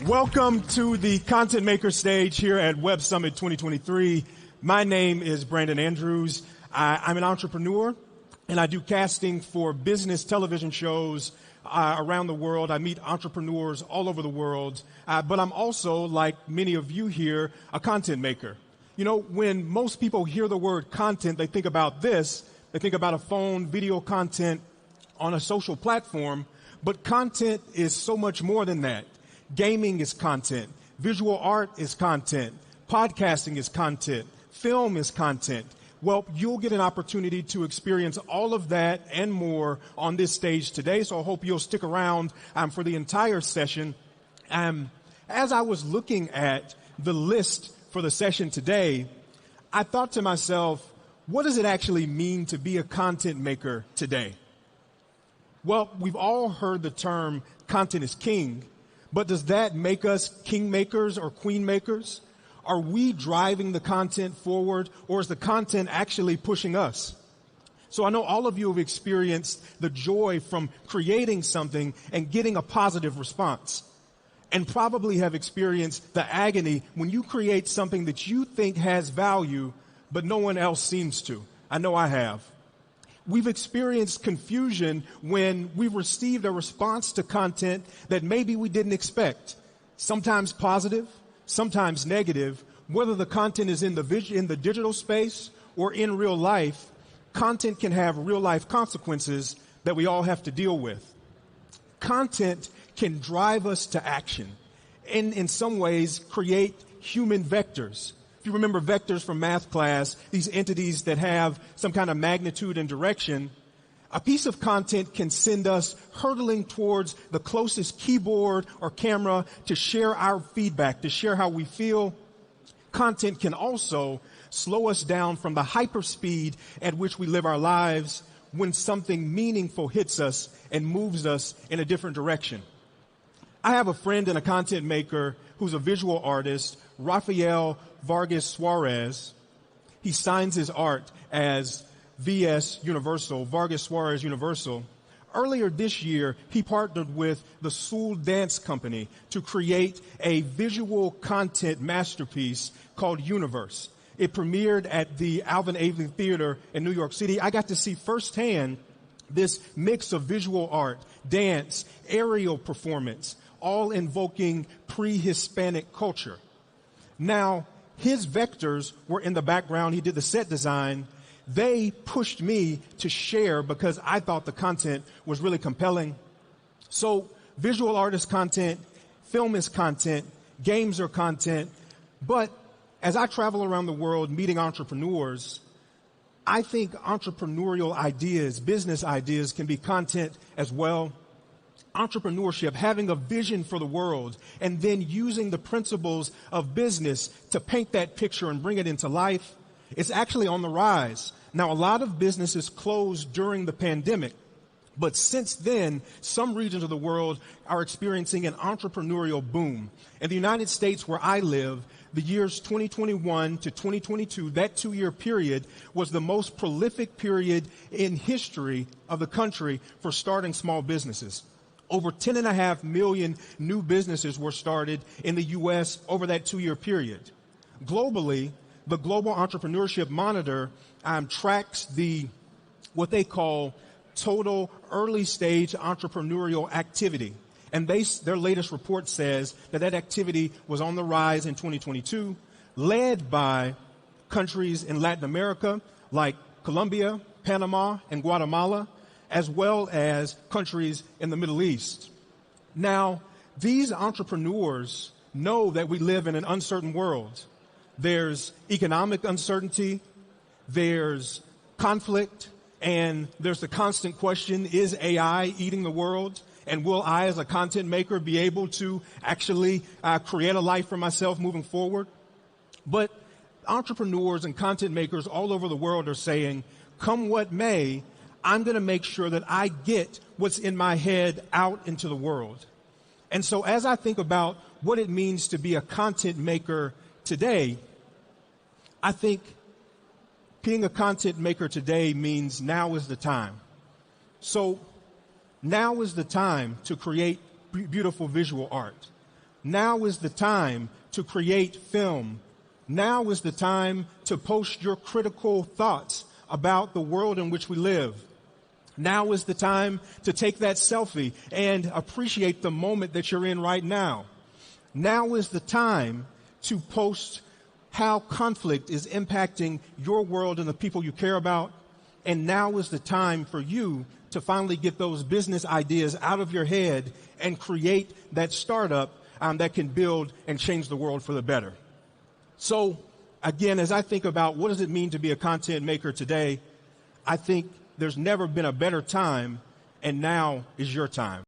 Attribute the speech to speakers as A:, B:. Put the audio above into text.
A: Welcome to the Content Maker stage here at Web Summit 2023. My name is Brandon Andrews. I'm an entrepreneur, and I do casting for business television shows around the world. I meet entrepreneurs all over the world, but I'm also, like many of you here, a content maker. You know, when most people hear the word content, they think about this. They think about a phone, video content on a social platform, but content is so much more than that. Gaming is content. Visual art is content. Podcasting is content. Film is content. Well, you'll get an opportunity to experience all of that and more on this stage today, so I hope you'll stick around for the entire session. As I was looking at the list for the session today, I thought to myself, what does it actually mean to be a content maker today? Well, we've all heard the term content is king. But does that make us king makers or queen makers? Are we driving the content forward, or is the content actually pushing us? So I know all of you have experienced the joy from creating something and getting a positive response, and probably have experienced the agony when you create something that you think has value, but no one else seems to. I know I have. We've experienced confusion when we've received a response to content that maybe we didn't expect. Sometimes positive, sometimes negative. Whether the content is in the digital space or in real life, content can have real life consequences that we all have to deal with. Content can drive us to action and in some ways create human vectors. If you remember vectors from math class, these entities that have some kind of magnitude and direction, a piece of content can send us hurtling towards the closest keyboard or camera to share our feedback, to share how we feel. Content can also slow us down from the hyperspeed at which we live our lives when something meaningful hits us and moves us in a different direction. I have a friend and a content maker who's a visual artist, Rafael Vargas Suarez. He signs his art as VS Universal, Vargas Suarez Universal. Earlier this year, he partnered with the Soul Dance Company to create a visual content masterpiece called Universe. It premiered at the Alvin Ailey Theater in New York City. I got to see firsthand this mix of visual art, dance, aerial performance, all invoking pre-Hispanic culture. Now, his vectors were in the background. He did the set design. They pushed me to share because I thought the content was really compelling. So visual art is content, film is content, games are content. But as I travel around the world meeting entrepreneurs, I think entrepreneurial ideas, business ideas can be content as well. Entrepreneurship, having a vision for the world, and then using the principles of business to paint that picture and bring it into life, it's actually on the rise. Now, a lot of businesses closed during the pandemic, but since then, some regions of the world are experiencing an entrepreneurial boom. In the United States, where I live, the years 2021 to 2022, that 2-year period, was the most prolific period in history of the country for starting small businesses. Over 10.5 million new businesses were started in the U.S. over that 2-year period. Globally, the Global Entrepreneurship Monitor tracks what they call total early stage entrepreneurial activity. And their latest report says that activity was on the rise in 2022, led by countries in Latin America like Colombia, Panama, and Guatemala, as well as countries in the Middle East. Now, these entrepreneurs know that we live in an uncertain world. There's economic uncertainty, there's conflict, and there's the constant question, is AI eating the world? And will I, as a content maker, be able to actually create a life for myself moving forward? But entrepreneurs and content makers all over the world are saying, come what may, I'm going to make sure that I get what's in my head out into the world. And so as I think about what it means to be a content maker today, I think being a content maker today means now is the time. So now is the time to create beautiful visual art. Now is the time to create film. Now is the time to post your critical thoughts about the world in which we live. Now is the time to take that selfie and appreciate the moment that you're in right now. Now is the time to post how conflict is impacting your world and the people you care about. And now is the time for you to finally get those business ideas out of your head and create that startup that can build and change the world for the better. So again, as I think about what does it mean to be a content maker today, I think there's never been a better time, and now is your time.